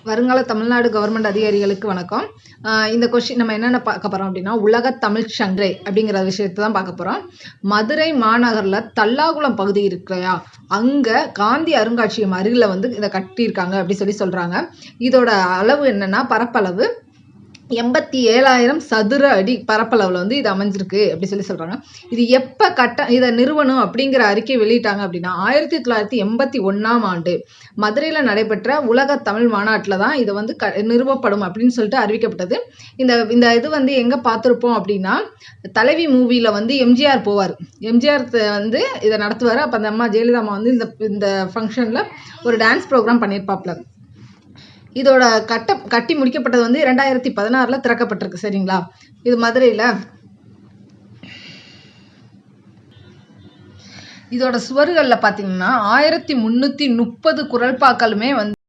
வருங்கால தமிழ்நாடு கவர்மெண்ட் அதிகாரிகளுக்கு வணக்கம். இந்த கொஸ்டின் நம்ம என்னென்ன பார்க்க போகிறோம் அப்படின்னா, உலக தமிழ் சங்கை அப்படிங்கிற விஷயத்தை தான் பார்க்க போகிறோம். மதுரை மாநகரில் தல்லாகுளம் பகுதி இருக்கு இல்லையா, அங்கே காந்தி அருங்காட்சியகம் அருகில் வந்து இதை கட்டியிருக்காங்க அப்படி சொல்கிறாங்க. இதோட அளவு என்னென்னா, பரப்பளவு 87,000 சதுர அடி பரப்பளவில் வந்து இது அமைஞ்சிருக்கு அப்படி சொல்கிறாங்க. இது எப்போ இதை நிறுவனம் அப்படிங்கிற அறிக்கை வெளியிட்டாங்க அப்படின்னா 1981ஆம் ஆண்டு மதுரையில் நடைபெற்ற உலக தமிழ் மாநாட்டில் தான் இது வந்து நிறுவப்படும் அப்படின்னு சொல்லிட்டு அறிவிக்கப்பட்டது. இந்த இது வந்து எங்கே பார்த்துருப்போம் அப்படின்னா, தலைவி மூவியில் வந்து எம்ஜிஆர் போவார். எம்ஜிஆர் வந்து இதை நடத்துவார். அப்போ அந்த அம்மா ஜெயலலிதா அம்மா வந்து இந்த ஃபங்க்ஷனில் ஒரு டான்ஸ் ப்ரோக்ராம் பண்ணியிருப்பாப்ல. இதோட கட்டி முடிக்கப்பட்டது வந்து 2016 திறக்கப்பட்டிருக்கு. சரிங்களா, இது மதுரையில். இதோட சுவர்களில் பார்த்தீங்கன்னா 1330 குறள்பாக்களுமே வந்து